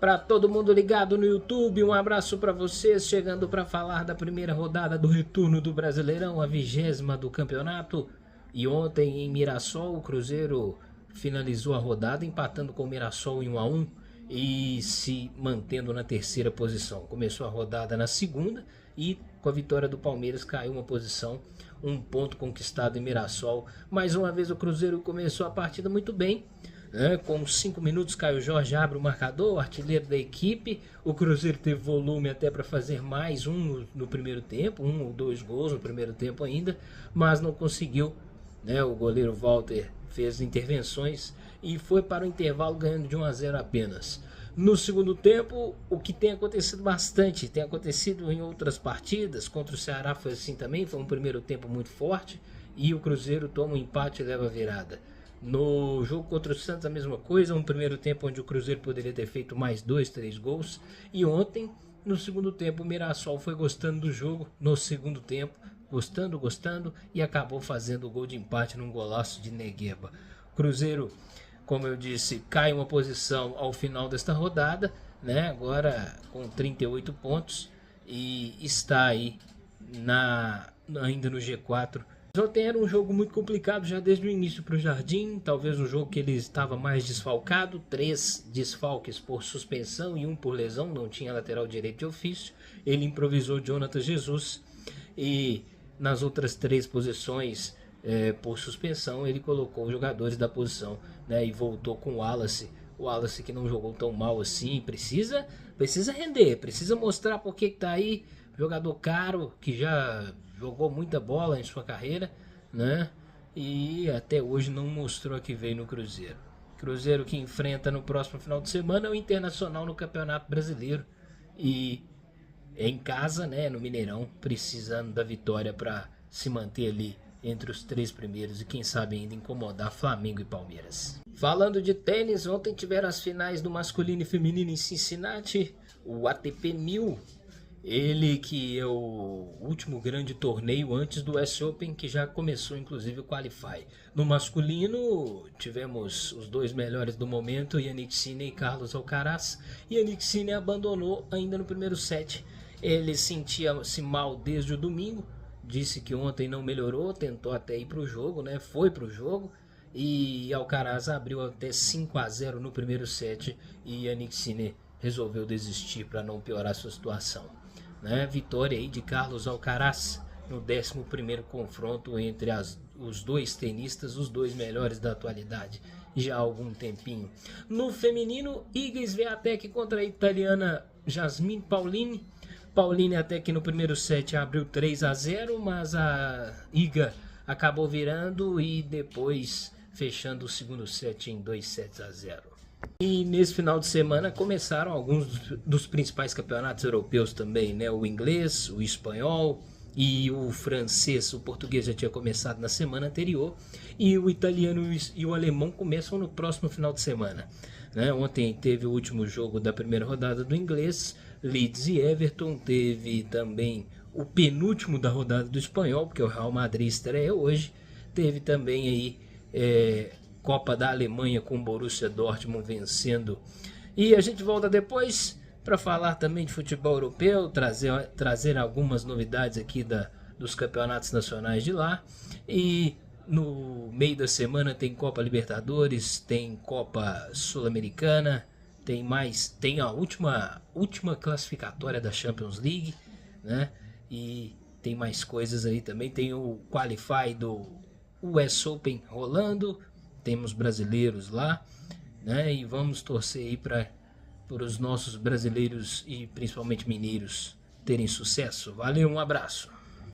Para todo mundo ligado no YouTube, um abraço para vocês, chegando para falar da primeira rodada do retorno do Brasileirão, a 20ª do campeonato. E ontem em Mirassol, o Cruzeiro finalizou a rodada empatando com o Mirassol em 1-1 e se mantendo na terceira posição. Começou a rodada na segunda e com a vitória do Palmeiras caiu uma posição, um ponto conquistado em Mirassol. Mais uma vez o Cruzeiro começou a partida muito bem. Com 5 minutos, Caio Jorge abre o marcador, o artilheiro da equipe. O Cruzeiro teve volume até para fazer mais um no primeiro tempo, 1 ou 2 gols no primeiro tempo ainda, mas não conseguiu. O goleiro Walter fez intervenções e foi para o intervalo ganhando de 1-0 apenas. No segundo tempo, o que tem acontecido bastante, tem acontecido em outras partidas, contra o Ceará foi assim também, foi um primeiro tempo muito forte e o Cruzeiro toma um empate e leva a virada. No jogo contra o Santos a mesma coisa, um primeiro tempo onde o Cruzeiro poderia ter feito mais 2, 3 gols. E ontem, no segundo tempo, o Mirassol foi gostando do jogo, no segundo tempo, gostando, e acabou fazendo o gol de empate num golaço de Negueba. Cruzeiro, como eu disse, cai uma posição ao final desta rodada, agora com 38 pontos, e está aí ainda no G4. Ontem era um jogo muito complicado já desde o início para o Jardim, talvez um jogo que ele estava mais desfalcado, 3 desfalques por suspensão e 1 por lesão, não tinha lateral direito de ofício. Ele improvisou Jonathan Jesus e nas outras 3 posições por suspensão ele colocou os jogadores da posição, e voltou com o Wallace que não jogou tão mal assim, precisa render, precisa mostrar porque que tá aí, jogador caro que já jogou muita bola em sua carreira, e até hoje não mostrou que veio no Cruzeiro. Cruzeiro que enfrenta no próximo final de semana o Internacional no Campeonato Brasileiro e em casa, no Mineirão, precisando da vitória para se manter ali entre os 3 primeiros e quem sabe ainda incomodar Flamengo e Palmeiras. Falando de tênis, ontem tiveram as finais do masculino e feminino em Cincinnati, o ATP 1000. Ele que é o último grande torneio antes do US Open, que já começou inclusive o Qualify. No masculino tivemos os 2 melhores do momento, Jannik Sinner e Carlos Alcaraz. Jannik Sinner abandonou ainda no primeiro set. Ele sentia-se mal desde o domingo, disse que ontem não melhorou, tentou até ir para o jogo, foi para o jogo. E Alcaraz abriu até 5-0 no primeiro set e Jannik Sinner resolveu desistir para não piorar sua situação. Vitória aí de Carlos Alcaraz no 11º confronto entre os 2 tenistas, os 2 melhores da atualidade, já há algum tempinho. No feminino, Iga Swiatek contra a italiana Jasmine Paolini. Paolini até que no primeiro set abriu 3-0, mas a Iga acabou virando e depois fechando o segundo set em 2-0. E nesse final de semana começaram alguns dos principais campeonatos europeus também, o inglês, o espanhol e o francês. O português já tinha começado na semana anterior e o italiano e o alemão começam no próximo final de semana. Ontem teve o último jogo da primeira rodada do inglês, Leeds e Everton. Teve também o penúltimo da rodada do espanhol, porque o Real Madrid estreia hoje. Teve também aí Copa da Alemanha com o Borussia Dortmund vencendo. E a gente volta depois para falar também de futebol europeu, trazer algumas novidades aqui dos campeonatos nacionais de lá. E no meio da semana tem Copa Libertadores, tem Copa Sul-Americana, tem a última classificatória da Champions League, E tem mais coisas aí também, tem o Qualify do US Open rolando. Temos brasileiros lá, e vamos torcer aí para os nossos brasileiros e principalmente mineiros terem sucesso. Valeu, um abraço.